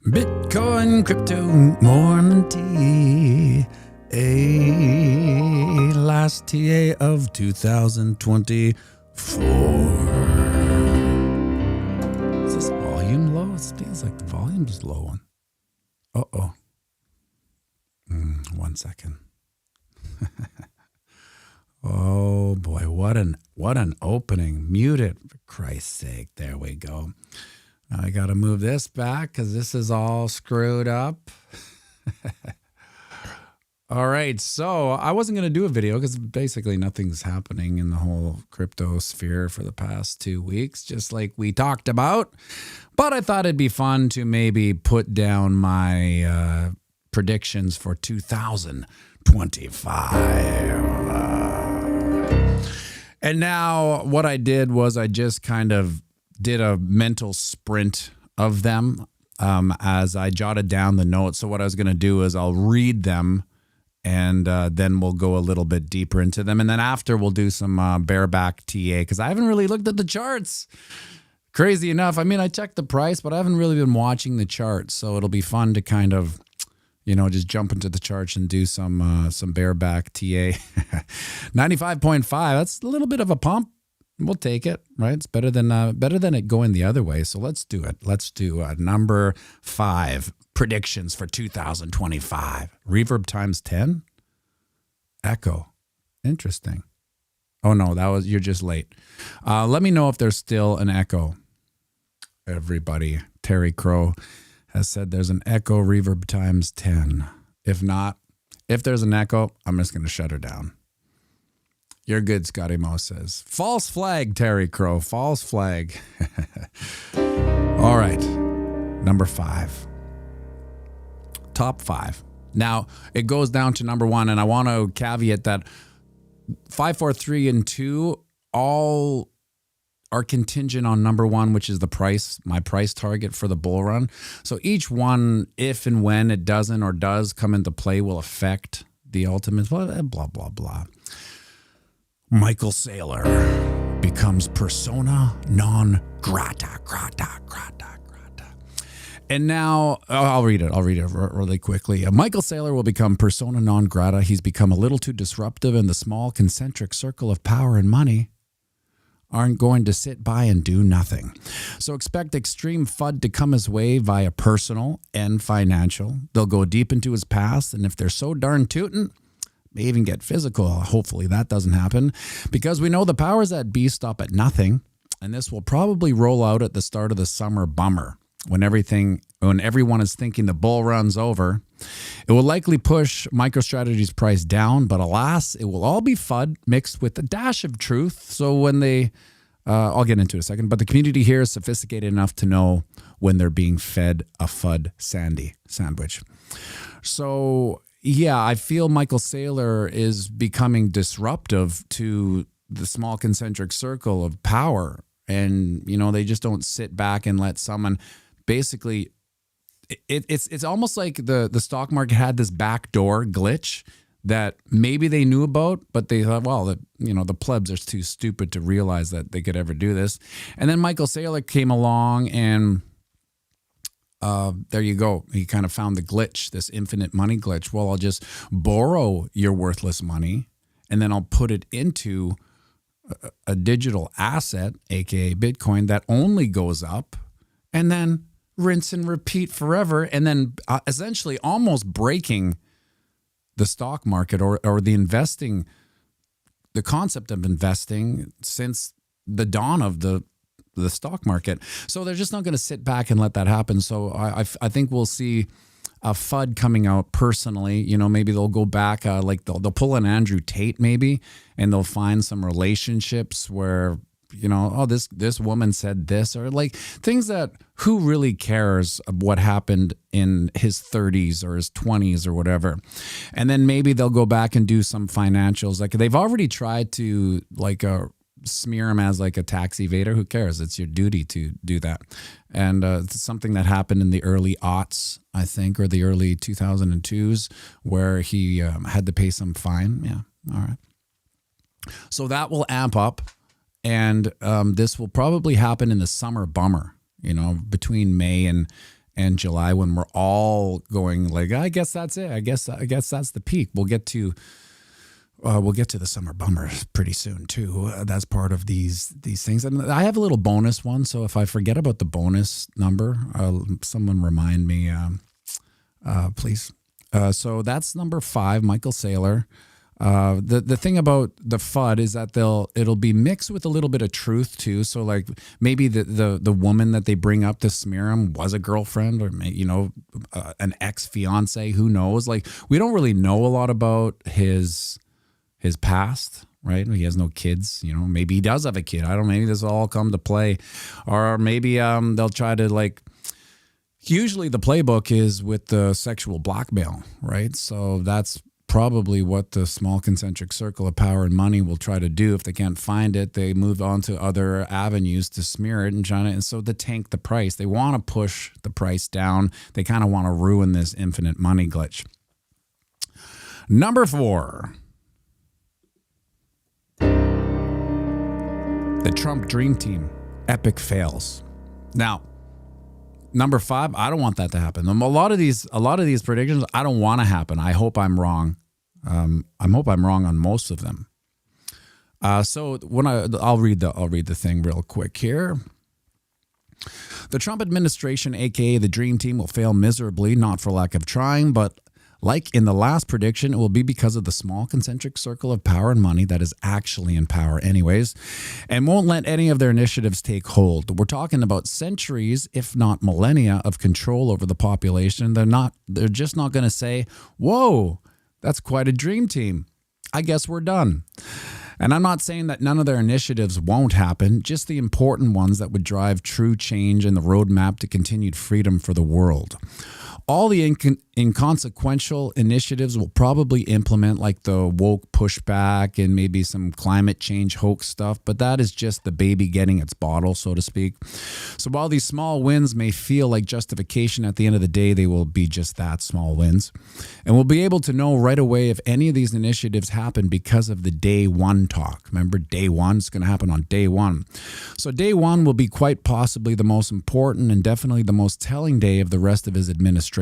Bitcoin, crypto, morning tea. Last TA of 2024. Is this volume low? It feels like the volume's low. Uh-oh. 1 second. Oh boy, what an opening. Mute it, for Christ's sake. There we go. I got to move this back because this is all screwed up. All right, so I wasn't going to do a video because basically nothing's happening in the whole crypto sphere for the past 2 weeks, just like we talked about. But I thought it'd be fun to maybe put down my predictions for 2025. And now what I did was I just kind of did a mental sprint of them as I jotted down the notes. So what I was going to do is I'll read them and then we'll go a little bit deeper into them. And then after we'll do some bareback TA because I haven't really looked at the charts. Crazy enough. I mean, I checked the price, but I haven't really been watching the charts. So it'll be fun to kind of, you know, just jump into the charts and do some bareback TA. 95.5. That's a little bit of a pump. We'll take it, right? It's better than it going the other way. So let's do it. Let's do number 5 predictions for 2025. Reverb times 10. Echo. Interesting. Oh no, you're just late. Let me know if there's still an echo. Everybody, Terry Crow has said there's an echo. Reverb times 10. If not, if there's an echo, I'm just going to shut her down. You're good, Scotty Mo says. False flag, Terry Crow. False flag. All right. Number 5. Top 5. Now, it goes down to number 1, and I want to caveat that 5, 4, 3, and 2 all are contingent on number 1, which is the price, my price target for the bull run. So each one, if and when it doesn't or does come into play, will affect the ultimate, blah, blah, blah. Michael Saylor becomes persona non grata. And now, I'll read it really quickly. Michael Saylor will become persona non grata. He's become a little too disruptive, and the small concentric circle of power and money aren't going to sit by and do nothing. So expect extreme FUD to come his way via personal and financial. They'll go deep into his past, and if they're so darn tootin', may even get physical. Hopefully that doesn't happen because we know the powers that be stop at nothing. And this will probably roll out at the start of the summer bummer when everyone is thinking the bull run's over. It will likely push MicroStrategy's price down, but alas, it will all be FUD mixed with a dash of truth. So when I'll get into it in a second, but the community here is sophisticated enough to know when they're being fed a FUD sandwich. So yeah, I feel Michael Saylor is becoming disruptive to the small concentric circle of power. And, you know, they just don't sit back and let someone basically, it's almost like the stock market had this backdoor glitch that maybe they knew about, but they thought, well, the plebs are too stupid to realize that they could ever do this. And then Michael Saylor came along and there you go. He kind of found the glitch, this infinite money glitch. Well, I'll just borrow your worthless money and then I'll put it into a digital asset, aka Bitcoin, that only goes up and then rinse and repeat forever. And then essentially almost breaking the stock market or the concept of investing since the dawn of the stock market. So they're just not going to sit back and let that happen. So I think we'll see a FUD coming out personally. You know, maybe they'll go back, like they'll pull an Andrew Tate maybe, and they'll find some relationships where, you know, oh, this woman said this, or like things that who really cares of what happened in his 30s or his 20s or whatever. And then maybe they'll go back and do some financials. Like they've already tried to smear him as like a tax evader. Who cares? It's your duty to do that. And it's something that happened in the early aughts, I think, or the early 2002s, where he had to pay some fine. Yeah. All right. So that will amp up. And this will probably happen in the summer bummer, you know, between May and and July, when we're all going like, I guess that's it. I guess that's the peak. We'll get to the summer bummer pretty soon too. That's part of these things. And I have a little bonus one. So if I forget about the bonus number, someone remind me, please. So that's number 5, Michael Saylor. The thing about the FUD is that it'll be mixed with a little bit of truth too. So like maybe the woman that they bring up to smear him was a girlfriend, or an ex-fiance. Who knows? Like, we don't really know a lot about his past, right? He has no kids. Maybe he does have a kid. I don't know. Maybe this will all come to play, or maybe they'll try to like. Usually the playbook is with the sexual blackmail, right? So that's probably what the small concentric circle of power and money will try to do. If they can't find it, they move on to other avenues to smear it and so to tank the price. They want to push the price down. They kind of want to ruin this infinite money glitch. Number 4. The Trump Dream Team. Epic fails. Now, number 5, I don't want that to happen. A lot of these predictions, I don't want to happen. I hope I'm wrong. I hope I'm wrong on most of them. So when I'll read the thing real quick here. The Trump administration, aka the Dream Team, will fail miserably, not for lack of trying, but like in the last prediction, it will be because of the small concentric circle of power and money that is actually in power anyways, and won't let any of their initiatives take hold. We're talking about centuries, if not millennia, of control over the population. They're just not going to say, whoa, that's quite a dream team. I guess we're done. And I'm not saying that none of their initiatives won't happen, just the important ones that would drive true change and the roadmap to continued freedom for the world. All the inconsequential initiatives will probably implement, like the woke pushback and maybe some climate change hoax stuff, but that is just the baby getting its bottle, so to speak. So while these small wins may feel like justification, at the end of the day, they will be just that, small wins. And we'll be able to know right away if any of these initiatives happen because of the day one talk. Remember, day one? It's going to happen on day one. So day one will be quite possibly the most important and definitely the most telling day of the rest of his administration.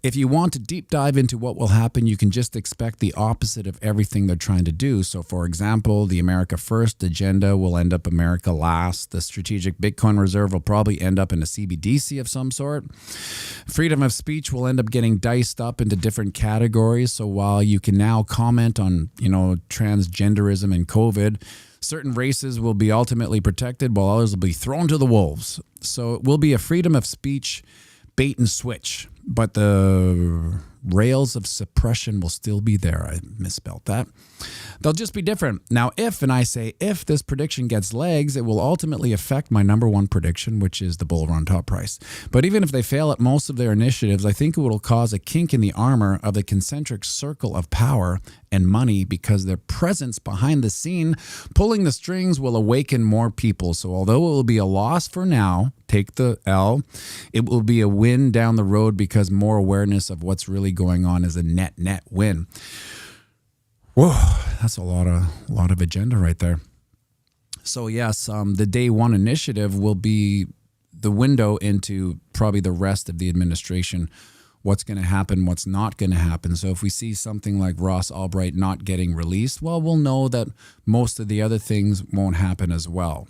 If you want to deep dive into what will happen, you can just expect the opposite of everything they're trying to do. So, for example, the America First agenda will end up America Last. The strategic Bitcoin reserve will probably end up in a CBDC of some sort. Freedom of speech will end up getting diced up into different categories. So while you can now comment on, transgenderism and COVID, certain races will be ultimately protected while others will be thrown to the wolves. So it will be a freedom of speech bait and switch, but the rails of suppression will still be there. I misspelled that. They'll just be different. Now, if this prediction gets legs, it will ultimately affect my number one prediction, which is the bull run top price. But even if they fail at most of their initiatives, I think it will cause a kink in the armor of the concentric circle of power and money, because their presence behind the scene, pulling the strings, will awaken more people. So although it will be a loss for now, take the L, it will be a win down the road, because more awareness of what's really going on is a net win. Whoa, that's a lot of agenda right there. So yes, the day one initiative will be the window into probably the rest of the administration. What's going to happen, what's not going to happen. So if we see something like Ross Albright not getting released, well, we'll know that most of the other things won't happen as well.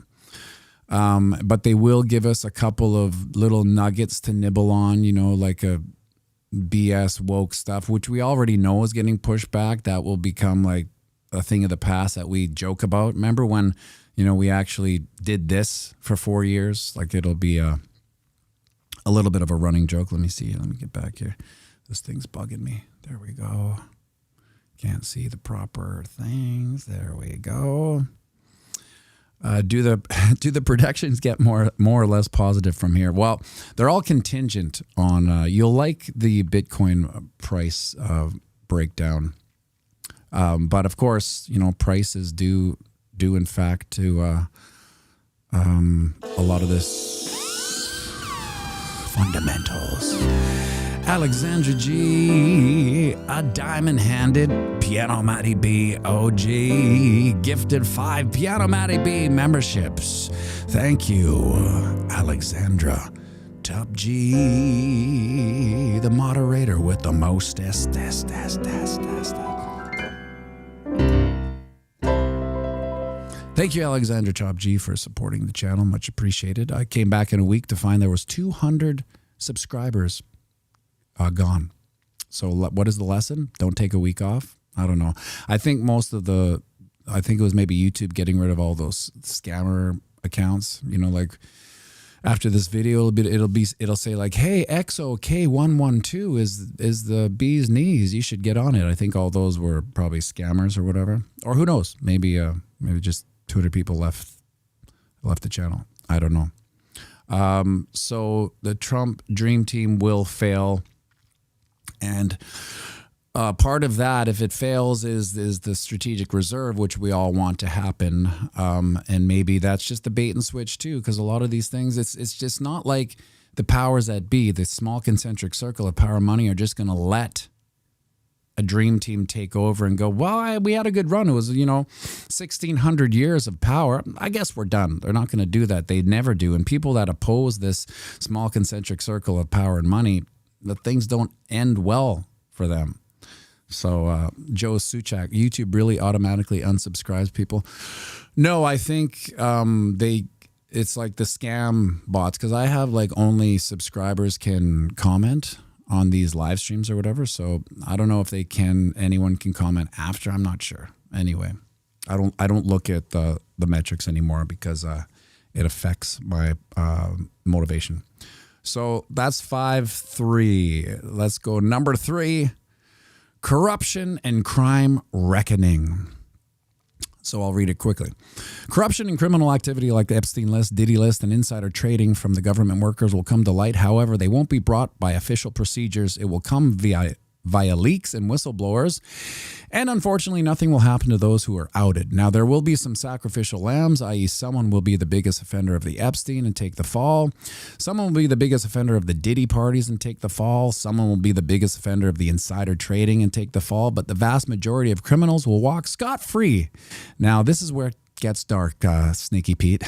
But they will give us a couple of little nuggets to nibble on, like a BS woke stuff, which we already know is getting pushed back. That will become like a thing of the past that we joke about. Remember when, we actually did this for 4 years? Like, it'll be a little bit of a running joke. Let me see. Let me get back here. This thing's bugging me. There we go. Can't see the proper things. There we go. Do the predictions get more or less positive from here? Well, they're all contingent on, you'll like the Bitcoin price breakdown. But of course, prices do in fact to a lot of this fundamentals. Alexandra G, a diamond-handed pianomattyb OG, gifted 5 pianomattyb memberships. Thank you, Alexandra. Top G, the moderator with the most test. Thank you, Alexander Top G, for supporting the channel. Much appreciated. I came back in a week to find there was 200 subscribers gone. So what is the lesson? Don't take a week off. I don't know. I think it was maybe YouTube getting rid of all those scammer accounts. You know, like after this video, it'll say like, hey, XOK112 is the bee's knees. You should get on it. I think all those were probably scammers or whatever. Or who knows? Maybe just 200 people left the channel. I don't know. So the Trump Dream Team will fail. And part of that, if it fails, is the strategic reserve, which we all want to happen. And maybe that's just the bait and switch too, because a lot of these things, it's just not like the powers that be, the small concentric circle of power and money are just going to let a dream team take over and go, well, we had a good run. It was, 1,600 years of power. I guess we're done. They're not going to do that. They never do. And people that oppose this small concentric circle of power and money, the things don't end well for them. So Joe Suchak, YouTube really automatically unsubscribes people. No, I think it's like the scam bots, because I have like only subscribers can comment on these live streams or whatever. So I don't know if anyone can comment after. I'm not sure. Anyway, I don't look at the metrics anymore because it affects my motivation. So that's 5-3. Let's go number 3, corruption and crime reckoning. So I'll read it quickly. Corruption and criminal activity like the Epstein list, Diddy list, and insider trading from the government workers will come to light. However, they won't be brought by official procedures. It will come via leaks and whistleblowers. And unfortunately, nothing will happen to those who are outed. Now, there will be some sacrificial lambs, i.e. someone will be the biggest offender of the Epstein and take the fall. Someone will be the biggest offender of the Diddy parties and take the fall. Someone will be the biggest offender of the insider trading and take the fall. But the vast majority of criminals will walk scot-free. Now, this is where it gets dark, Sneaky Pete.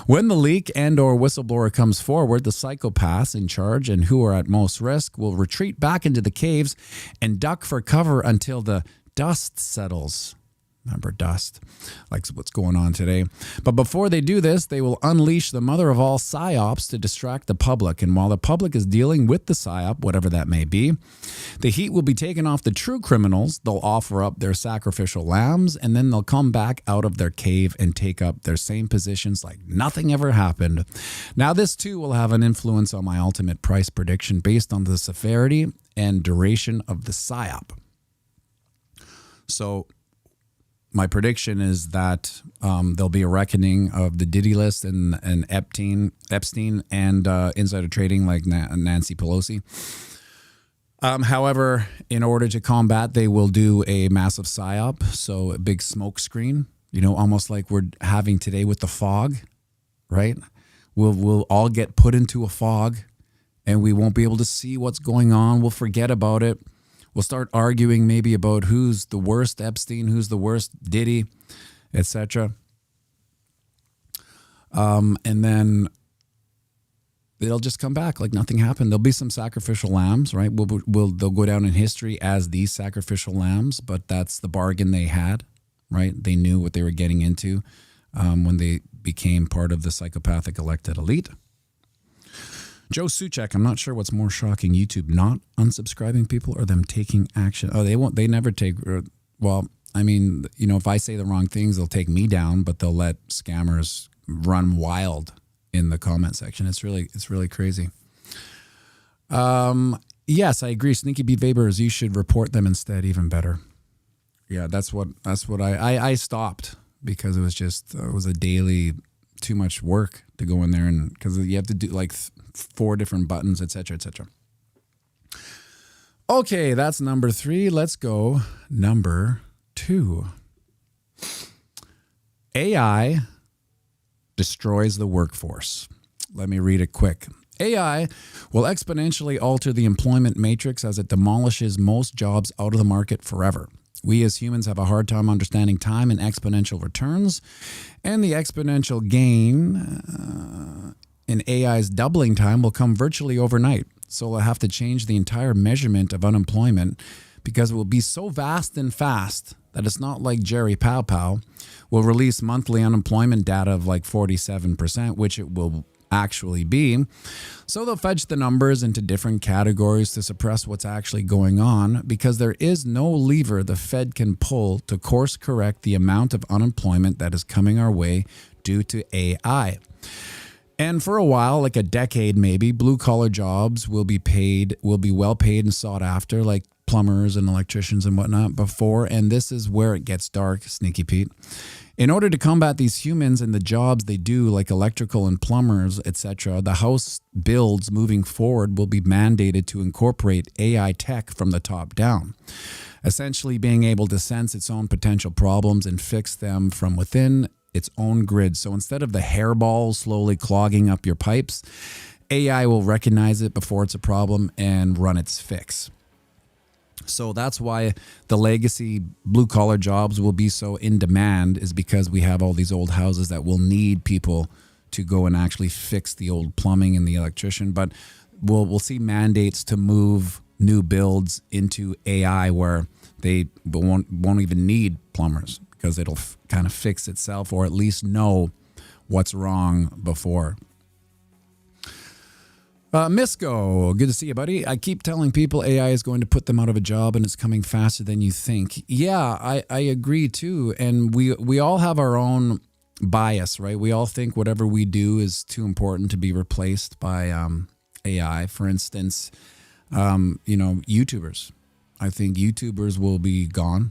When the leak and or whistleblower comes forward, the psychopaths in charge and who are at most risk will retreat back into the caves and duck for cover until the dust settles. Remember dust, like what's going on today. But before they do this, they will unleash the mother of all psyops to distract the public. And while the public is dealing with the psyop, whatever that may be, the heat will be taken off the true criminals. They'll offer up their sacrificial lambs, and then they'll come back out of their cave and take up their same positions like nothing ever happened. Now, this too will have an influence on my ultimate price prediction based on the severity and duration of the psyop. So my prediction is that there'll be a reckoning of the Diddy list and Epstein and insider trading like Nancy Pelosi. However, in order to combat, they will do a massive psyop, so a big smoke screen, almost like we're having today with the fog, right? We'll all get put into a fog, and we won't be able to see what's going on. We'll forget about it. We'll start arguing maybe about who's the worst Epstein, who's the worst Diddy, etc. And then they'll just come back like nothing happened. There'll be some sacrificial lambs, right? They'll go down in history as these sacrificial lambs, but that's the bargain they had, right? They knew what they were getting into when they became part of the psychopathic elected elite. Joe Suchak, I'm not sure what's more shocking, YouTube not unsubscribing people or them taking action. Oh, they never take, well, I mean, if I say the wrong things, they'll take me down, but they'll let scammers run wild in the comment section. It's really crazy. Yes, I agree. Sneaky B Vapors, you should report them instead, even better. Yeah, that's what I stopped because it was a daily, too much work to go in there, and because you have to do like 4 different buttons, etc., etc. Okay, that's number 3. Let's go number 2. AI destroys the workforce. Let me read it quick. AI will exponentially alter the employment matrix as it demolishes most jobs out of the market forever. We as humans have a hard time understanding time and exponential returns, and the exponential gain in AI's doubling time will come virtually overnight. So they'll have to change the entire measurement of unemployment because it will be so vast and fast that it's not like Jerry Pow Pow will release monthly unemployment data of like 47%, which it will actually be. So they'll fudge the numbers into different categories to suppress what's actually going on because there is no lever the Fed can pull to course correct the amount of unemployment that is coming our way due to AI. And for a while, like a decade maybe, blue collar jobs will be well paid and sought after, like plumbers and electricians and whatnot before. And this is where it gets dark, Sneaky Pete. In order to combat these humans and the jobs they do, like electrical and plumbers, etc., the House builds moving forward will be mandated to incorporate AI tech from the top down, essentially being able to sense its own potential problems and fix them from within its own grid. So instead of the hairball slowly clogging up your pipes, AI will recognize it before it's a problem and run its fix. So that's why the legacy blue-collar jobs will be so in demand, is because we have all these old houses that will need people to go and actually fix the old plumbing and the electrician. But we'll see mandates to move new builds into AI where they won't even need plumbers because it'll kind of fix itself, or at least know what's wrong before. Misco, good to see you, buddy. I keep telling people AI is going to put them out of a job and it's coming faster than you think. Yeah, I agree too. And we all have our own bias, right? We all think whatever we do is too important to be replaced by AI. For instance, YouTubers. I think YouTubers will be gone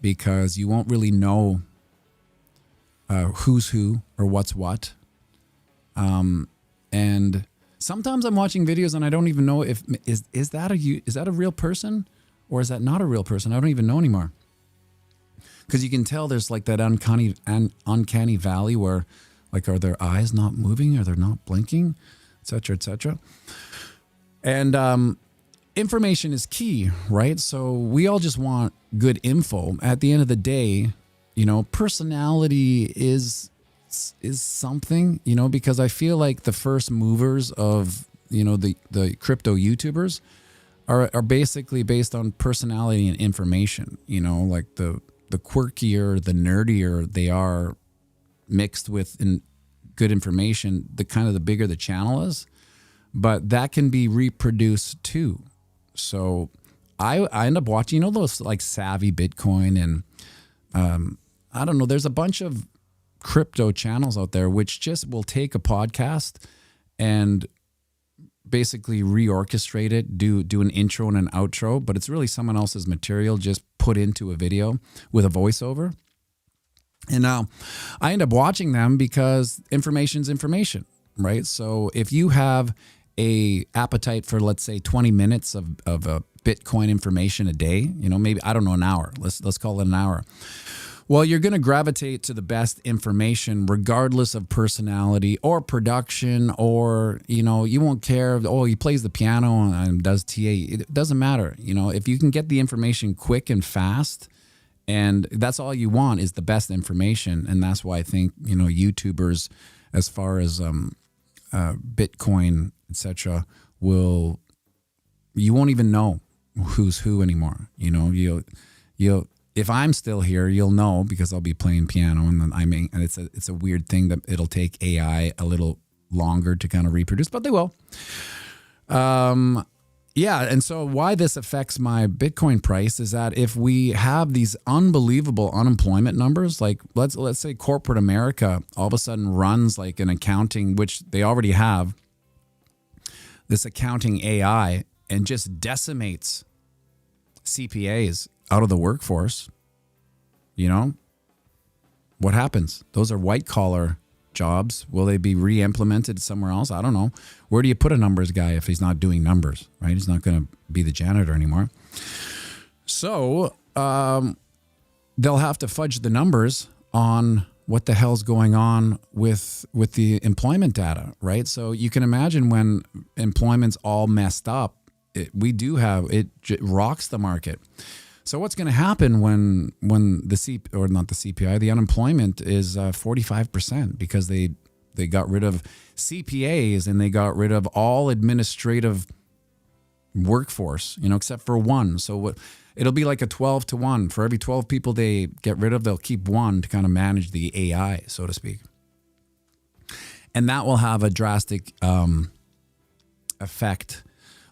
because you won't really know who's who or what's what. And sometimes I'm watching videos and I don't even know if is that a real person or is that not a real person? I don't even know anymore. Because you can tell there's like that uncanny valley where, like, are their eyes not moving? Are they not blinking? Et cetera, et cetera. And information is key, right? So we all just want good info. At the end of the day, personality is something, because I feel like the first movers of, the crypto YouTubers are basically based on personality and information, like the quirkier, the nerdier they are mixed with good information, the bigger the channel is, but that can be reproduced too. So I end up watching, those like Savvy Bitcoin and I don't know, there's a bunch of crypto channels out there which just will take a podcast and basically reorchestrate it, do an intro and an outro, but it's really someone else's material just put into a video with a voiceover. And now I end up watching them because information's information, right? So if you have a appetite for, let's say, 20 minutes of Bitcoin information a day, maybe, I don't know, an hour, let's call it an hour. Well, you're going to gravitate to the best information regardless of personality or production, or, you won't care. Oh, he plays the piano and does TA. It doesn't matter. If you can get the information quick and fast, and that's all you want is the best information. And that's why I think, YouTubers, as far as Bitcoin, etc., you won't even know who's who anymore. You'll if I'm still here, you'll know because I'll be playing piano, and then it's a weird thing that it'll take AI a little longer to kind of reproduce, but they will. Yeah, and so why this affects my Bitcoin price is that if we have these unbelievable unemployment numbers, like let's say corporate America all of a sudden runs like an accounting, which they already have, this accounting AI, and just decimates CPAs out of the workforce, what happens? Those are white collar jobs. Will they be re-implemented somewhere else? I don't know. Where do you put a numbers guy if he's not doing numbers, right? He's not going to be the janitor anymore. So they'll have to fudge the numbers on what the hell's going on with the employment data, right? So you can imagine when employment's all messed up, it rocks the market. So what's going to happen when the unemployment is 45% because they They got rid of CPAs and they got rid of all administrative workforce, except for one. So it'll be like a 12-to-1. For every 12 people they get rid of, they'll keep one to kind of manage the AI, so to speak. And that will have a drastic effect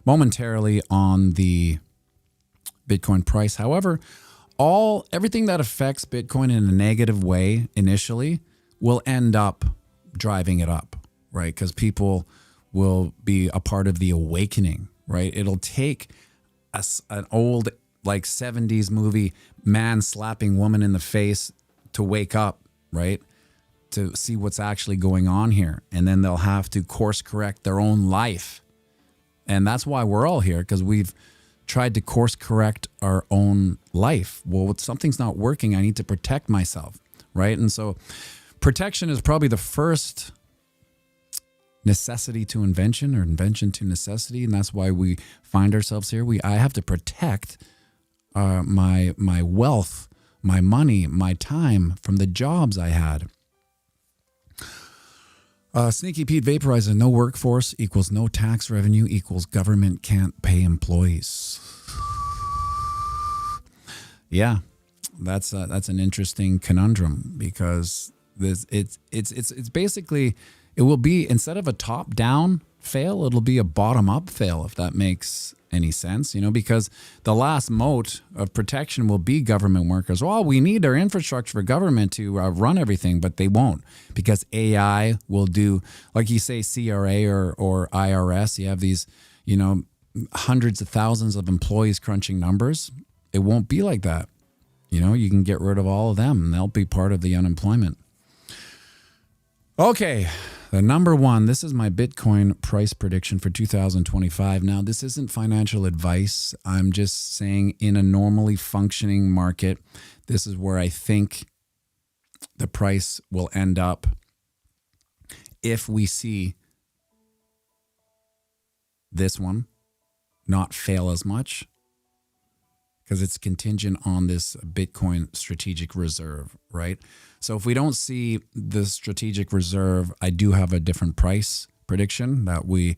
momentarily on the Bitcoin price. However, everything that affects Bitcoin in a negative way initially will end up driving it up, right? Because people will be a part of the awakening, right? It'll take an old like 70s movie, man slapping woman in the face to wake up, right? To see what's actually going on here. And then they'll have to course correct their own life. And that's why we're all here, because we've tried to course correct our own life. Well, if something's not working, I need to protect myself, right? And so protection is probably the first necessity to invention, or invention to necessity. And that's why we find ourselves here. I have to protect my wealth, my money, my time from the jobs I had. Sneaky Pete Vaporizer, no workforce equals no tax revenue equals government can't pay employees. Yeah, that's an interesting conundrum, because it's basically, it will be, instead of a top-down fail, it'll be a bottom-up fail, if that makes any sense, because the last moat of protection will be government workers. Well, we need our infrastructure for government to run everything, but they won't, because AI will do, like you say, CRA or IRS. You have these, hundreds of thousands of employees crunching numbers. It won't be like that. You can get rid of all of them and they'll be part of the unemployment. Okay. The number one, this is my Bitcoin price prediction for 2025. Now, this isn't financial advice. I'm just saying, in a normally functioning market, this is where I think the price will end up if we see this one not fail as much, because it's contingent on this Bitcoin strategic reserve, right? So if we don't see the strategic reserve, I do have a different price prediction that we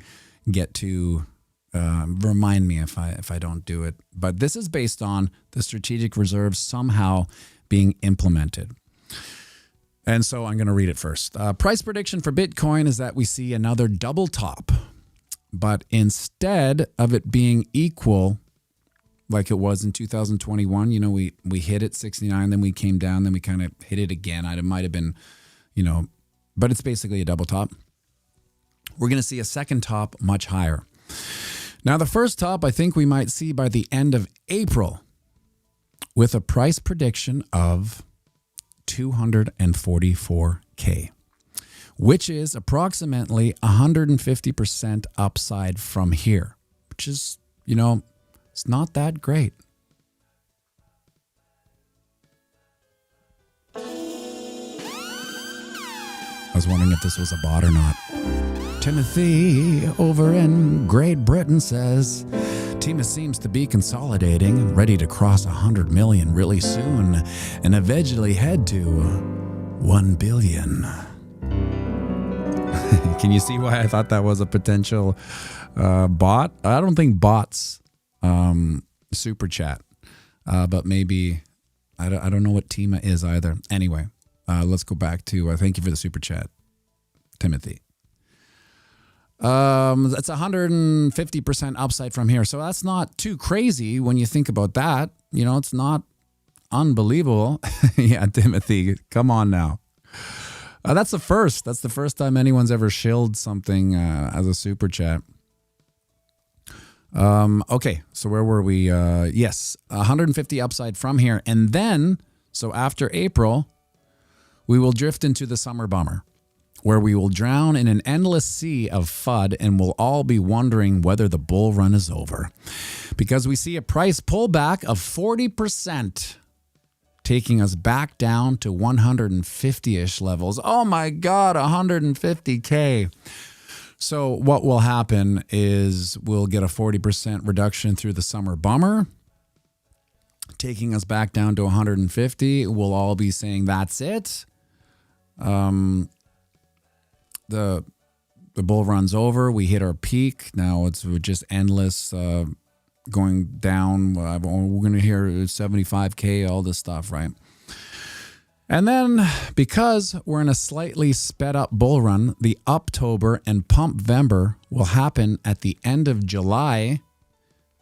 get to remind me if I don't do it. But this is based on the strategic reserve somehow being implemented. And so I'm going to read it first. Price prediction for Bitcoin is that we see another double top, but instead of it being equal like it was in 2021, we hit it 69, then we came down, then we kind of hit it again. It might have been, but it's basically a double top. We're going to see a second top much higher. Now, the first top I think we might see by the end of April, with a price prediction of 244K, which is approximately 150% upside from here, which is, it's not that great. I was wondering if this was a bot or not. Timothy over in Great Britain says, Tima seems to be consolidating, ready to cross 100 million really soon, and eventually head to 1 billion. Can you see why I thought that was a potential bot? I don't think bots super chat, but maybe I don't know what Tima is either. Anyway, let's go back to thank you for the super chat, Timothy. That's 150% upside from here, so that's not too crazy when you think about that. It's not unbelievable. Yeah, Timothy, come on now. That's the first time anyone's ever shilled something as a super chat. Okay, so where were we? Yes, 150 upside from here. And then, so after April, we will drift into the summer bummer, where we will drown in an endless sea of FUD and we'll all be wondering whether the bull run is over. Because we see a price pullback of 40%, taking us back down to 150-ish levels. Oh my God, 150K. So what will happen is we'll get a 40% reduction through the summer bummer, taking us back down to 150. We'll all be saying, that's it. the bull run's over. We hit our peak. Now it's just endless going down. We're going to hear 75K, all this stuff, right? And then because we're in a slightly sped up bull run, the Uptober and Pumpvember will happen at the end of July,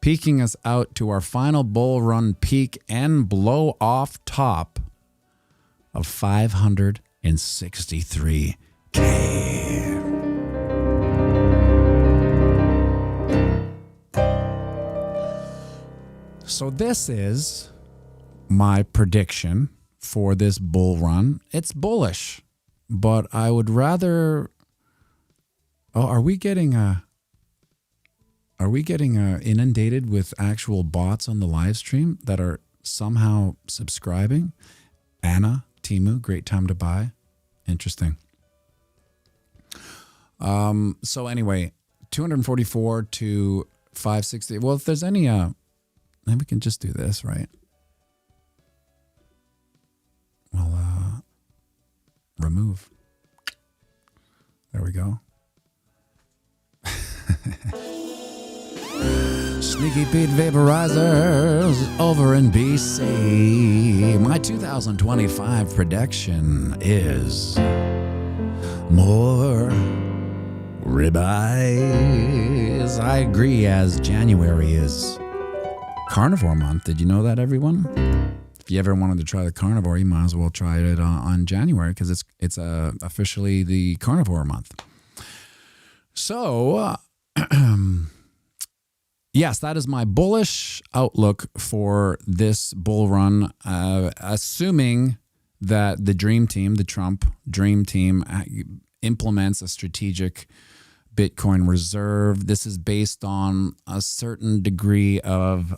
peaking us out to our final bull run peak and blow off top of 563K. So this is my prediction for this bull run. It's bullish, but I would rather... Oh, are we getting inundated with actual bots on the live stream that are somehow subscribing? Anna, Timu, great time to buy. Interesting. So anyway, 244 to 560. Well, if there's any, then we can just do this, right? Well, remove. There we go. Sneaky Pete Vaporizers over in BC. My 2025 prediction is more ribeyes. I agree, as January is carnivore month. Did you know that, everyone? If you ever wanted to try the carnivore, you might as well try it on January, because it's officially the carnivore month. So, yes, that is my bullish outlook for this bull run, assuming that the Dream Team, the Trump Dream Team, implements a strategic Bitcoin reserve. This is based on a certain degree of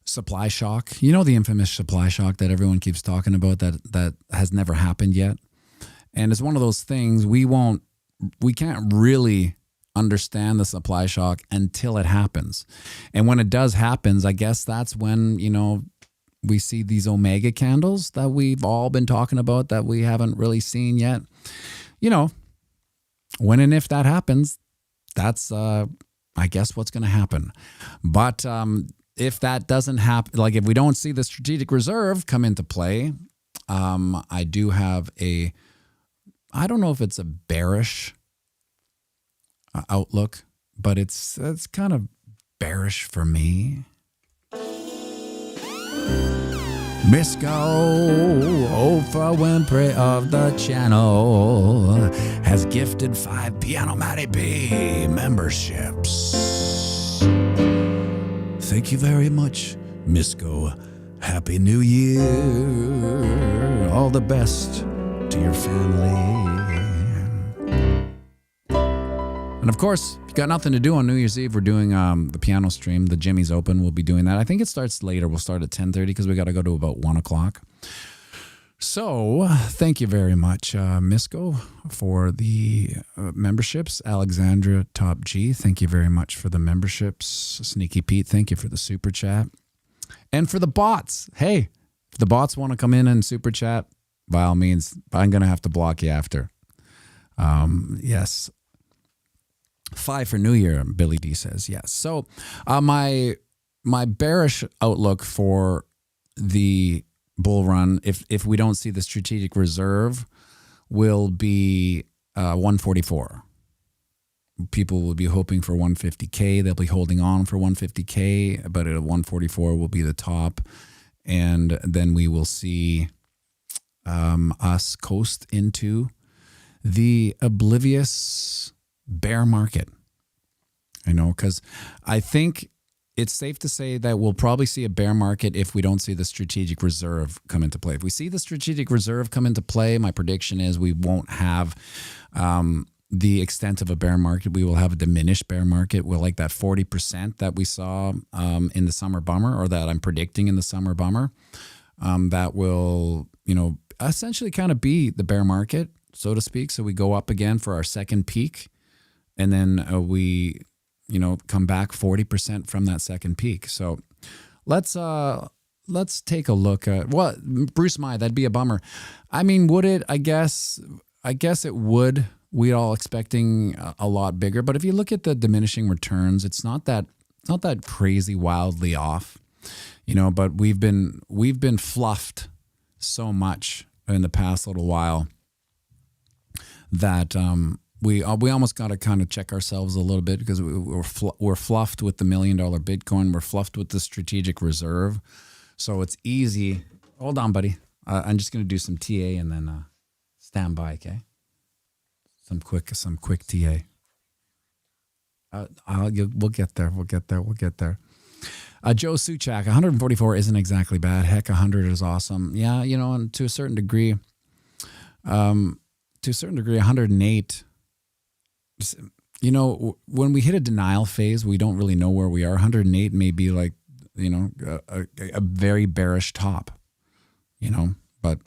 supply shock. You know, the infamous supply shock that everyone keeps talking about, that has never happened yet. And it's one of those things we can't really understand the supply shock until it happens. And when it does happen, I guess that's when, you know, we see these Omega candles that we've all been talking about that we haven't really seen yet. You know, when and if that happens, that's, I guess, what's going to happen. But if that doesn't happen, like if we don't see the strategic reserve come into play, I do have I don't know if it's a bearish outlook, but it's kind of bearish for me. Misco Oprah Winfrey of the channel has gifted 5 pianomattyb memberships. Thank you very much, Misco. Happy New Year. All the best to your family. And of course, if you got nothing to do on New Year's Eve, we're doing the piano stream. The Jimmy's Open. We'll be doing that. I think it starts later. We'll start at 10:30 because we got to go to about 1 o'clock. So thank you very much, Misco, for the memberships. Alexandra Top G, thank you very much for the memberships. Sneaky Pete, thank you for the super chat. And for the bots, hey, if the bots want to come in and super chat, by all means, I'm going to have to block you after. Yes. 5 for New Year, Billy D says, yes. So my bearish outlook for the bull run, if we don't see the strategic reserve, will be 144. People will be hoping for 150K. They'll be holding on for 150K, but at 144 will be the top. And then we will see us coast into the oblivious bear market. I know, because I think it's safe to say that we'll probably see a bear market if we don't see the strategic reserve come into play. If we see the strategic reserve come into play, my prediction is we won't have the extent of a bear market. We will have a diminished bear market. We'll like that 40% that we saw in the summer bummer, or that I'm predicting in the summer bummer. That will, you know, essentially kind of be the bear market, so to speak. So we go up again for our second peak, and then we, you know, come back 40% from that second peak. So let's take a look at what Bruce Mai, that'd be a bummer. I mean, would it? I guess I guess it would. We all expecting a lot bigger, but if you look at the diminishing returns, it's not that crazy wildly off, you know. But we've been fluffed so much in the past little while that we almost got to kind of check ourselves a little bit, because we're fluffed with the $1 million Bitcoin. We're fluffed with the strategic reserve, so it's easy. Hold on, buddy. I'm just going to do some TA and then stand by, okay? Some quick TA. We'll get there. Joe Suchak, 144 isn't exactly bad. Heck, 100 is awesome. Yeah, you know, and to a certain degree, 108. You know, when we hit a denial phase, we don't really know where we are. 108 may be like, you know, a very bearish top. You know, but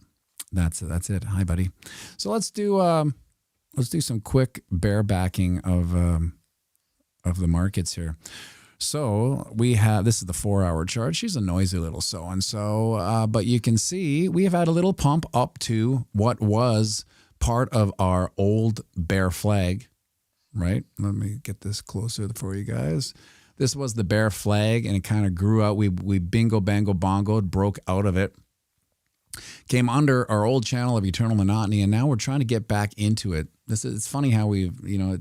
that's it. Hi, buddy. So let's do some quick bear backing of the markets here. So we have, this is the 4-hour chart. She's a noisy little so-and-so, but you can see we have had a little pump up to what was part of our old bear flag, right? Let me get this closer for you guys. This was the bear flag, and it kind of grew out. We bingo, bango, bongoed, broke out of it, came under our old channel of eternal monotony, and now we're trying to get back into it. It's funny how we've, you know,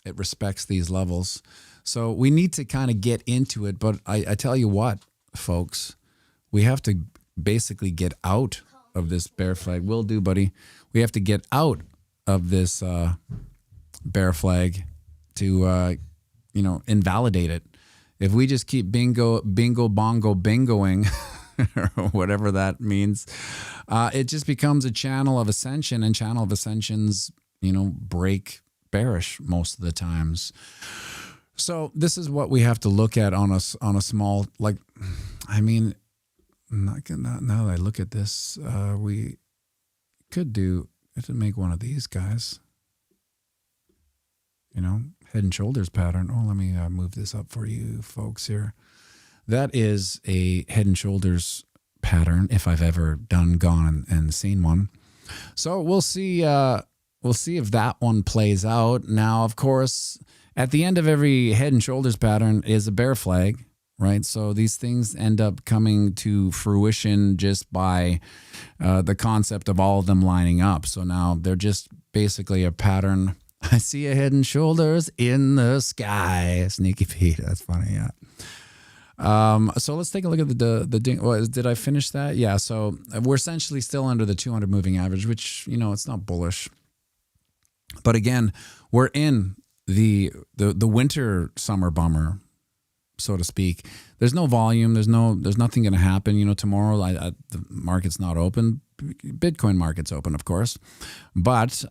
it respects these levels. So we need to kind of get into it. But I tell you what, folks, we have to basically get out of this bear flag. Will do, buddy. We have to get out of this bear flag to, you know, invalidate it. If we just keep bingo, bongo, bingoing, or whatever that means, it just becomes a channel of ascension, and channel of ascensions, you know, break bearish most of the times. So this is what we have to look at on a small, like, I mean, now that I look at this, we could make one of these guys, you know, head and shoulders pattern. Oh, let me move this up for you folks here. That is a head and shoulders pattern, if I've ever gone and seen one. So we'll see if that one plays out. Now, of course, at the end of every head and shoulders pattern is a bear flag, right? So these things end up coming to fruition just by the concept of all of them lining up. So now they're just basically a pattern. I see a head and shoulders in the sky. Sneaky Pete. That's funny, yeah. So let's take a look at did I finish that? Yeah. So we're essentially still under the 200 moving average, which, you know, it's not bullish. But again, we're in the winter summer bummer, so to speak. There's no volume. There's nothing going to happen. You know, tomorrow the market's not open. Bitcoin market's open, of course. But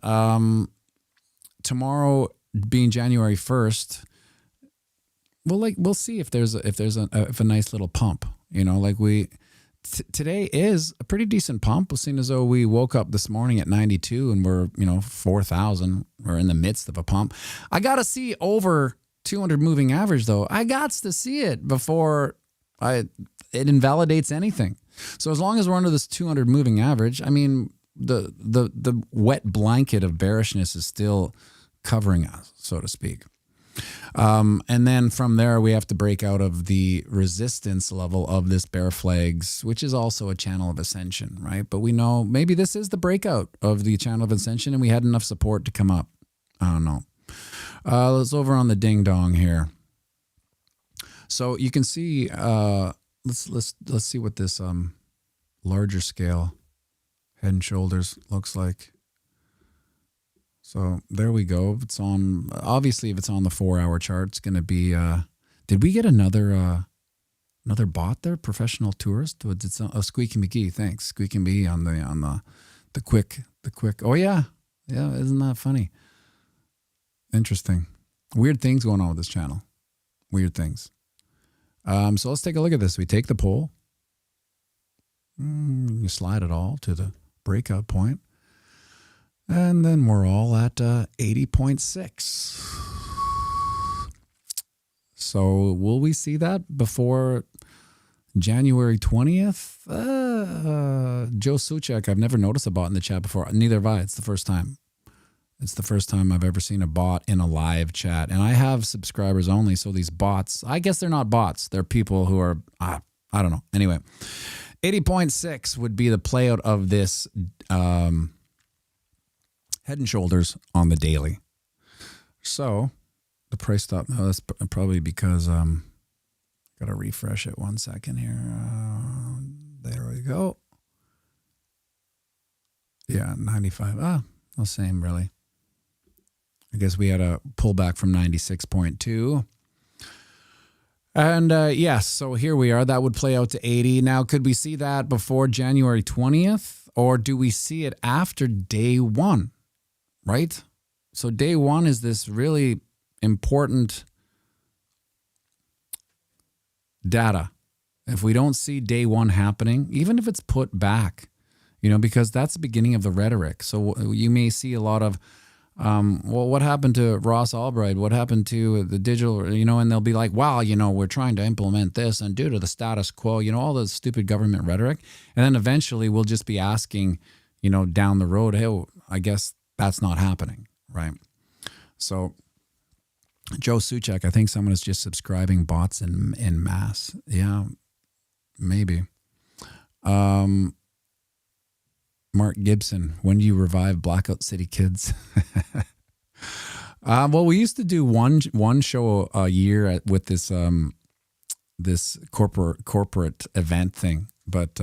tomorrow being January 1st, we'll see if there's a nice little pump. You know, like today is a pretty decent pump. Seeing as though we woke up this morning at 92 and we're, you know, 4,000. We're in the midst of a pump. I got to see over 200 moving average though. I got to see it before it invalidates anything. So as long as we're under this 200 moving average, I mean, the wet blanket of bearishness is still covering us, so to speak. And then from there, we have to break out of the resistance level of this bear flags, which is also a channel of ascension, right? But we know maybe this is the breakout of the channel of ascension, and we had enough support to come up. I don't know. Let's over on the ding dong here. So you can see, let's see what this larger scale head and shoulders looks like. So there we go. It's on, obviously, if it's on the 4-hour chart, it's going to be, did we get another bot there? Professional tourist? Squeaky McGee. Thanks. Squeaky McGee on the quick. Oh yeah. Yeah. Isn't that funny? Interesting. Weird things going on with this channel. Weird things. So let's take a look at this. We take the poll. You slide it all to the breakout point. And then we're all at 80.6. So will we see that before January 20th. Joe Suchek, I've never noticed a bot in the chat before. Neither have I. It's the first time. It's the first time I've ever seen a bot in a live chat. And I have subscribers only, so these bots, I guess they're not bots. They're people who are, I don't know. Anyway, 80.6 would be the playout of this Head and Shoulders on the daily. So the price stop, no, that's probably because, got to refresh it 1 second here. There we go. Yeah, 95. The same, really. I guess we had a pullback from 96.2. And yes, so here we are. That would play out to 80. Now, could we see that before January 20th? Or do we see it after day one? Right? So day one is this really important data. If we don't see day one happening, even if it's put back, because that's the beginning of the rhetoric. So you may see a lot of, well, what happened to Ross Albright? What happened to the digital, and they'll be like, wow, we're trying to implement this and due to the status quo, all the stupid government rhetoric. And then eventually we'll just be asking, down the road, hey, I guess that's not happening, right? So Joe Suchek, I think someone is just subscribing bots in mass. Yeah, maybe. Mark Gibson, when do you revive Blackout City Kids? Well, we used to do one show a year with this this corporate event thing, but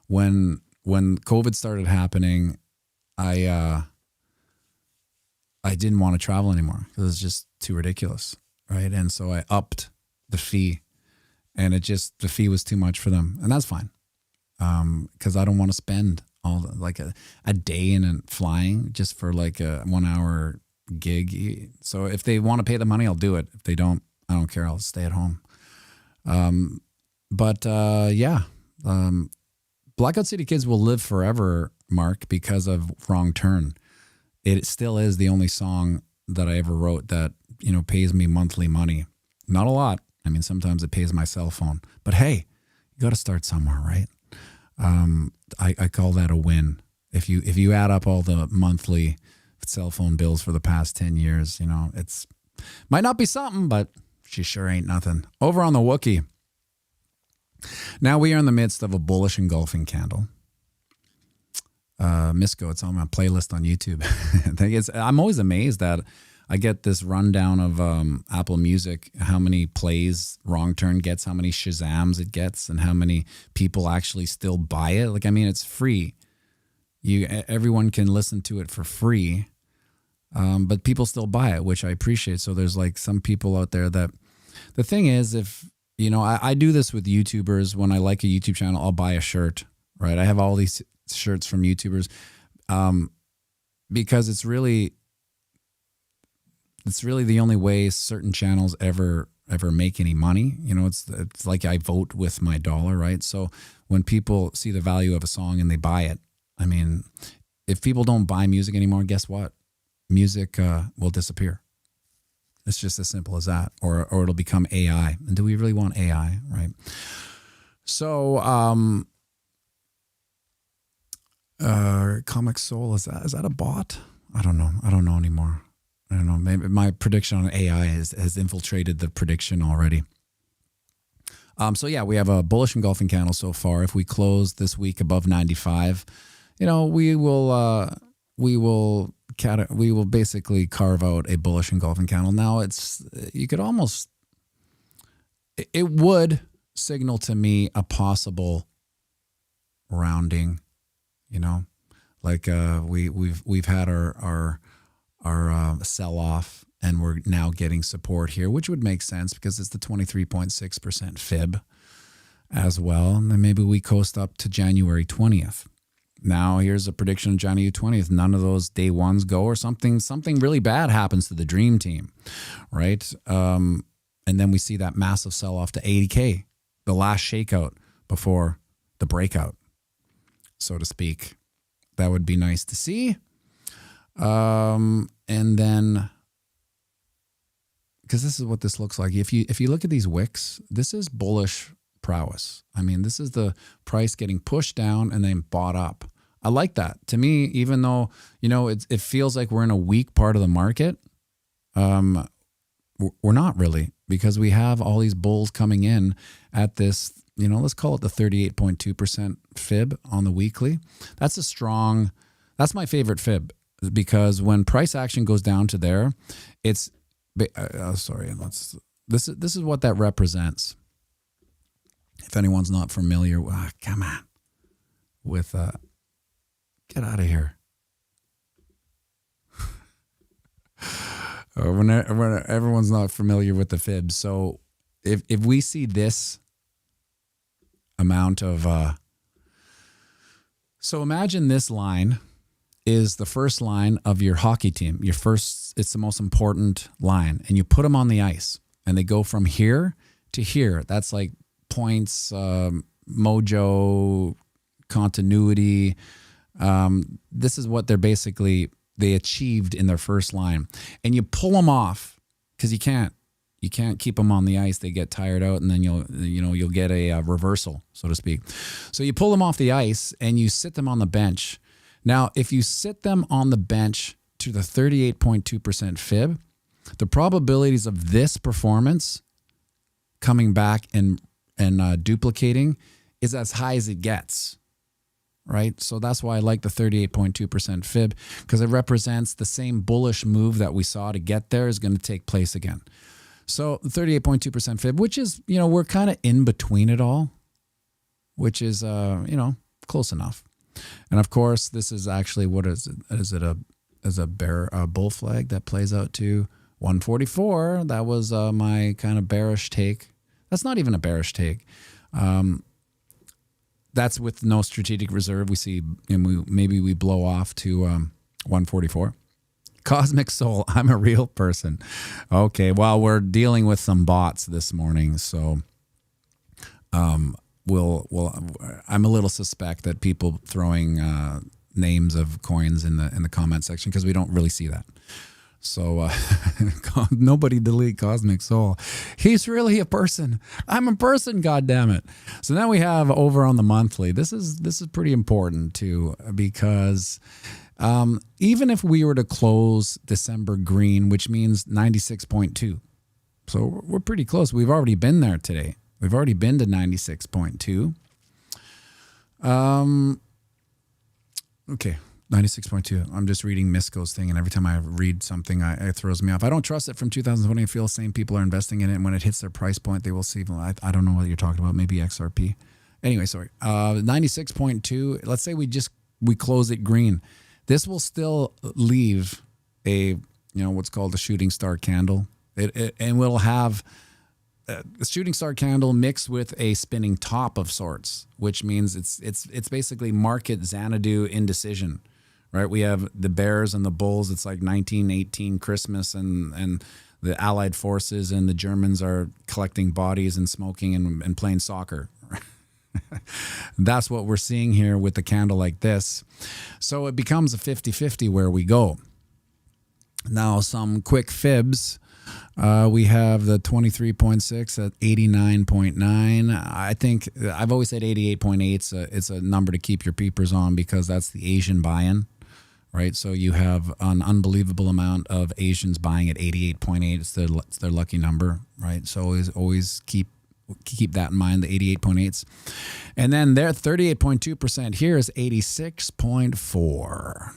when COVID started happening, I didn't want to travel anymore because it was just too ridiculous, right? And so I upped the fee, and the fee was too much for them, and that's fine, because I don't want to spend a day in flying just for like a 1 hour gig. So if they want to pay the money, I'll do it. If they don't, I don't care. I'll stay at home. Blackout City Kids will live forever, Mark, because of Wrong Turn. It still is the only song that I ever wrote that, pays me monthly money. Not a lot. I mean, sometimes it pays my cell phone, but hey, you got to start somewhere, right? I call that a win. If you add up all the monthly cell phone bills for the past 10 years, it's might not be something, but she sure ain't nothing. Over on the Wookiee. Now we are in the midst of a bullish engulfing candle. Misco, it's on my playlist on YouTube. I'm always amazed that I get this rundown of Apple Music, how many plays Wrong Turn gets, how many Shazams it gets, and how many people actually still buy it. It's free. Everyone can listen to it for free, but people still buy it, which I appreciate. So there's some people out there that, the thing is, if, I do this with YouTubers. When I like a YouTube channel, I'll buy a shirt, right? I have all these shirts from YouTubers because it's really the only way certain channels ever make any money. It's like I vote with my dollar, right? So when people see the value of a song and they buy it, I mean, if people don't buy music anymore, guess what? Music will disappear. It's just as simple as that, or it'll become AI. And do we really want AI, right? So, Comic Soul, is that a bot? I don't know anymore. I don't know. Maybe my prediction on AI has infiltrated the prediction already. So yeah, we have a bullish engulfing candle so far. If we close this week above 95, we will basically carve out a bullish engulfing candle. Now it would signal to me a possible rounding. We've had our sell off, and we're now getting support here, which would make sense because it's the 23.6% fib as well. And then maybe we coast up to January 20th. Now here's a prediction of January 20th. None of those day ones go, or something really bad happens to the dream team, right? And then we see that massive sell off to 80K, the last shakeout before the breakout, so to speak. That would be nice to see. And then, because this is what this looks like. If you look at these wicks, this is bullish prowess. I mean, this is the price getting pushed down and then bought up. I like that. To me, even though, it feels like we're in a weak part of the market, we're not really, because we have all these bulls coming in at this, let's call it the 38.2% fib on the weekly. That's my favorite fib, because when price action goes down to there, this is what that represents. If anyone's not familiar, come on, with get out of here. When everyone's not familiar with the fibs. So if we see this amount of, so imagine this line is the first line of your hockey team. It's the most important line, and you put them on the ice and they go from here to here. That's like points, mojo, continuity. This is what they achieved in their first line, and you pull them off because you can't keep them on the ice. They get tired out, and then you'll get a reversal, so to speak. So you pull them off the ice and you sit them on the bench. Now, if you sit them on the bench to the 38.2% fib, the probabilities of this performance coming back and duplicating is as high as it gets. Right? So that's why I like the 38.2% fib, because it represents the same bullish move that we saw to get there is going to take place again. So the 38.2% fib, which is, we're kind of in between it all, which is, close enough. And of course, this is actually, what is it? Is it a bull flag that plays out to 144? That was my kind of bearish take. That's not even a bearish take. That's with no strategic reserve. We see, and maybe we blow off to 144. Cosmic Soul, I'm a real person. Okay, well, we're dealing with some bots this morning, so I'm a little suspect that people throwing names of coins in the comment section, because we don't really see that. So nobody delete Cosmic Soul. He's really a person. I'm a person, goddammit. So now we have over on the monthly. This is pretty important too, because even if we were to close December green, which means 96.2. So we're pretty close. We've already been there today. We've already been to 96.2. Okay. 96.2. I'm just reading Misko's thing, and every time I read something, it throws me off. I don't trust it from 2020. I feel the same people are investing in it, and when it hits their price point, they will see. I don't know what you're talking about. Maybe XRP. Anyway, sorry. 96.2. Let's say we close it green. This will still leave a what's called a shooting star candle. And we'll have a shooting star candle mixed with a spinning top of sorts, which means it's basically market Xanadu indecision. Right, we have the Bears and the Bulls. It's like 1918 Christmas, and the Allied forces and the Germans are collecting bodies and smoking and playing soccer. That's what we're seeing here with the candle like this. So it becomes a 50-50 where we go. Now, some quick fibs. We have the 23.6 at 89.9. I think I've always said 88.8. It's a number to keep your peepers on, because that's the Asian buy-in. Right, so you have an unbelievable amount of Asians buying at 88.8. It's their lucky number, right? So always keep that in mind, the 88.8s. And then their 38.2% here is 86.4.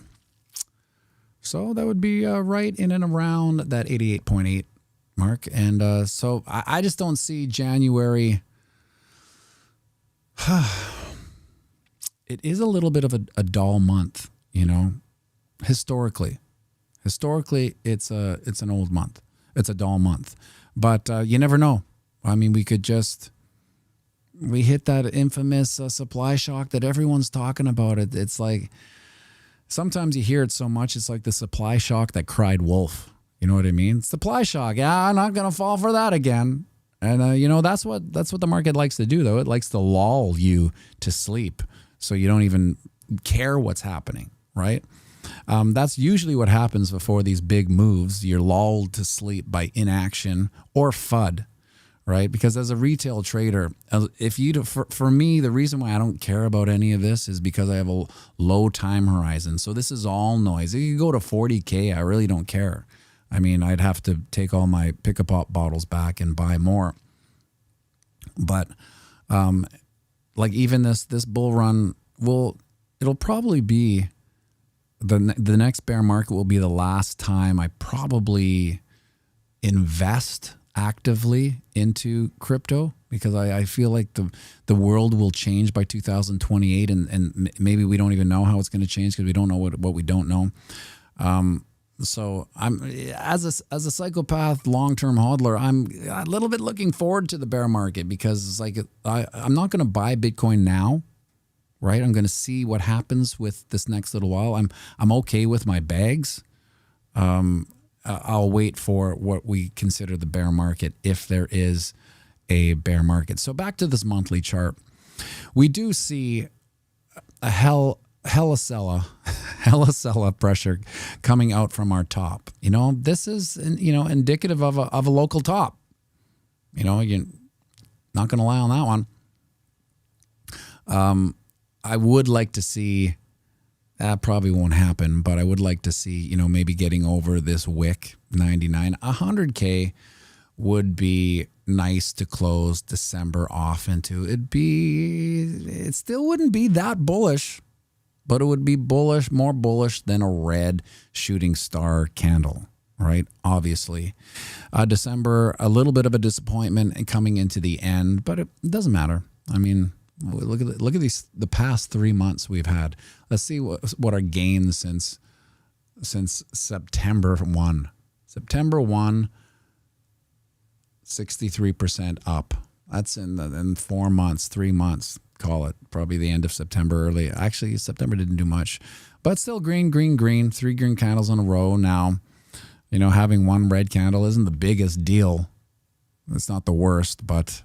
So that would be right in and around that 88.8 mark. And so I just don't see January. It is a little bit of a dull month, Historically, it's an old month. It's a dull month, but you never know. I mean, we hit that infamous supply shock that everyone's talking about. It's like sometimes you hear it so much, it's like the supply shock that cried wolf. You know what I mean? Supply shock. Yeah, I'm not gonna fall for that again. And that's what the market likes to do, though. It likes to lull you to sleep, so you don't even care what's happening, right? That's usually what happens before these big moves. You're lulled to sleep by inaction or FUD, right? Because as a retail trader, if you for me, the reason why I don't care about any of this is because I have a low time horizon. So this is all noise. If you go to 40K, I really don't care. I mean, I'd have to take all my pick-a-pop bottles back and buy more. But like even this bull run it'll probably be the next bear market will be the last time I probably invest actively into crypto, because I feel like the world will change by 2028, and maybe we don't even know how it's going to change because we don't know what we don't know. So I'm as a psychopath long-term hodler, I'm a little bit looking forward to the bear market, because it's like I'm not going to buy Bitcoin now, right? I'm going to see what happens with this next little while. I'm okay with my bags. I'll wait for what we consider the bear market if there is a bear market. So back to this monthly chart, we do see a hella seller pressure coming out from our top. This is indicative of a local top. You're not going to lie on that one. I would like to see. That probably won't happen, but I would like to see, maybe getting over this wick 99. 100K would be nice to close December off into. It still wouldn't be that bullish, but it would be more bullish than a red shooting star candle, right? Obviously. December, a little bit of a disappointment and coming into the end, but it doesn't matter. I mean, look at the past 3 months we've had. Let's see what our gains since September 1. September 1, 63% up. That's in 4 months, 3 months, call it. Probably the end of September, early. Actually, September didn't do much. But still green, 3 green candles in a row now. Having one red candle isn't the biggest deal. It's not the worst, but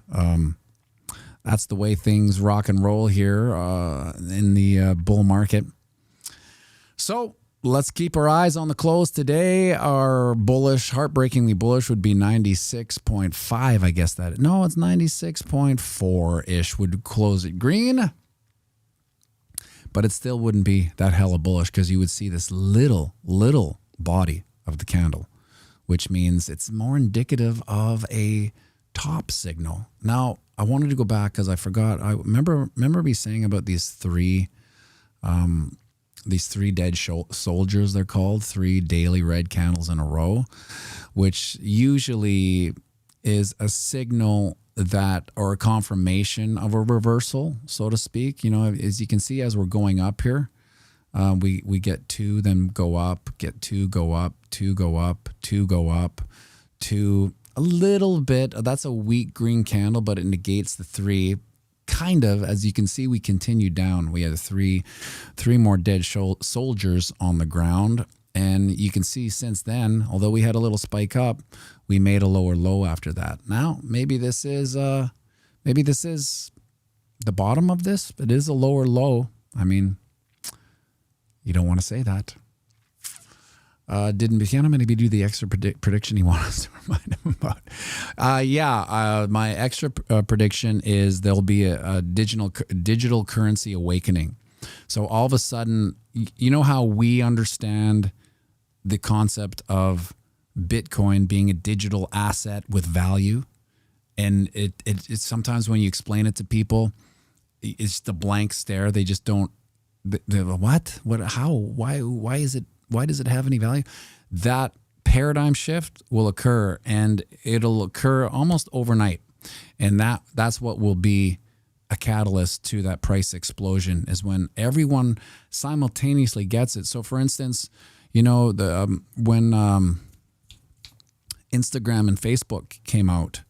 that's the way things rock and roll here in the bull market. So let's keep our eyes on the close today. Our heartbreakingly bullish would be 96.5, I guess that. No, it's 96.4-ish would close it green. But it still wouldn't be that hella bullish, because you would see this little body of the candle, which means it's more indicative of a top signal. Now, I wanted to go back because I forgot. I remember me saying about these three dead soldiers, they're called, 3 daily red candles in a row, which usually is a signal that, or a confirmation of a reversal, so to speak. As you can see, as we're going up here, we get 2, then go up, get 2, go up, 2, go up, 2, go up, 2. A little bit, that's a weak green candle, but it negates the 3. Kind of, as you can see, we continue down. We had 3 more dead soldiers on the ground. And you can see since then, although we had a little spike up, we made a lower low after that. Now, maybe this is the bottom of this. It is a lower low. I mean, you don't want to say that. Didn't pianomattyb do the extra prediction he wanted us to remind him about? My extra prediction is there'll be a digital currency awakening. So all of a sudden, you know how we understand the concept of Bitcoin being a digital asset with value, and it's sometimes when you explain it to people, it's the blank stare. They just don't. They're like, what? What? How? Why is it? Why does it have any value? That paradigm shift will occur, and it'll occur almost overnight. And that's what will be a catalyst to that price explosion, is when everyone simultaneously gets it. So for instance, when Instagram and Facebook came out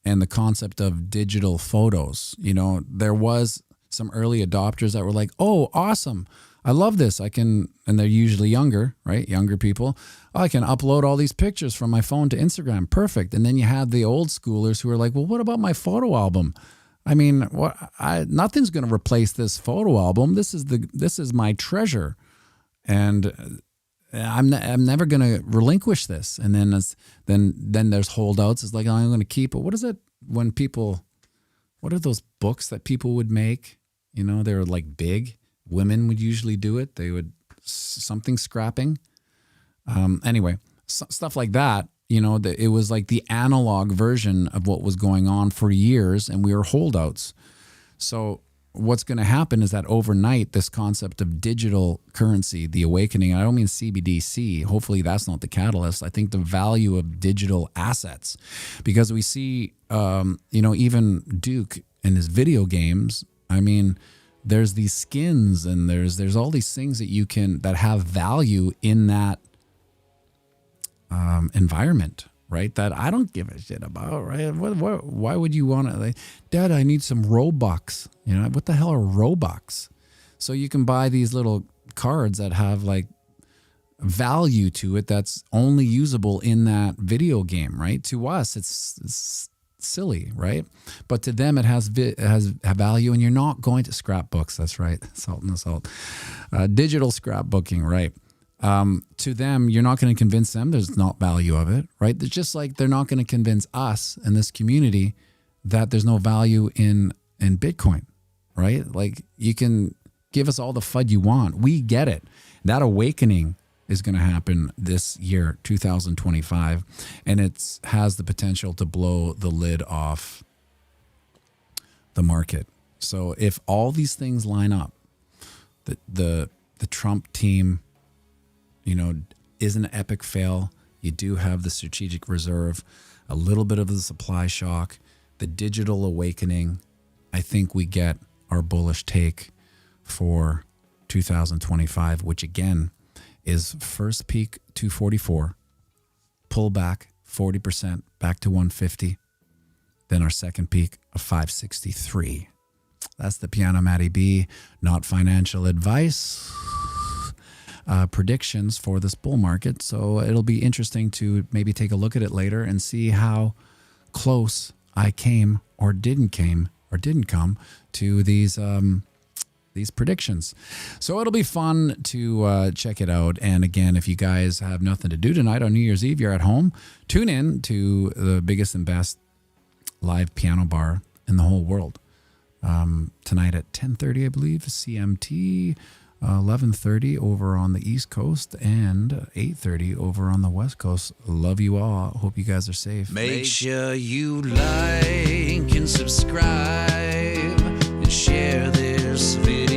and the concept of digital photos, there was some early adopters that were like, oh, awesome. I love this. And they're usually younger, right? Younger people. I can upload all these pictures from my phone to Instagram. Perfect. And then you have the old schoolers who are like, well, what about my photo album? I mean, nothing's going to replace this photo album. This is my treasure. And I'm never going to relinquish this. And then there's holdouts. It's like, I'm going to keep it. What is it? when people, what are those books that people would make? You know, they were like big. Women would usually do it. They would something scrapping. Anyway, stuff like that. You know, it was like the analog version of what was going on for years, and we were holdouts. So what's going to happen is that overnight, this concept of digital currency, the awakening, I don't mean CBDC, hopefully that's not the catalyst. I think the value of digital assets, because we see, even Duke in his video games, I mean, there's these skins and there's all these things that have value in that environment, right? That I don't give a shit about, right? Why would you want to? Like, Dad, I need some Robux. You know, what the hell are Robux? So you can buy these little cards that have like value to it that's only usable in that video game, right? To us, it's silly, right? But to them, it has value, and you're not going to scrapbooks. That's right, salt and the salt. Digital scrapbooking, right? To them, you're not going to convince them there's not value of it, right? It's just like they're not going to convince us in this community that there's no value in Bitcoin, right? Like, you can give us all the FUD you want. We get it. That awakening is going to happen this year, 2025, and it has the potential to blow the lid off the market. So if all these things line up, the Trump team, you know, is an epic fail. You do have the strategic reserve, a little bit of the supply shock, the digital awakening. I think we get our bullish take for 2025, which again is first peak 244, pull back 40% back to 150, then our second peak of 563. That's the pianomattyb, not financial advice. Predictions for this bull market. So it'll be interesting to maybe take a look at it later and see how close I came or didn't come to these predictions. So it'll be fun to check it out. And again, if you guys have nothing to do tonight on New Year's Eve, you're at home, tune in to the biggest and best live piano bar in the whole world. Tonight at 10:30, I believe, CMT. 11:30 over on the East Coast and 8:30 over on the West Coast. Love you all. Hope you guys are safe. Make sure you like and subscribe and share this video.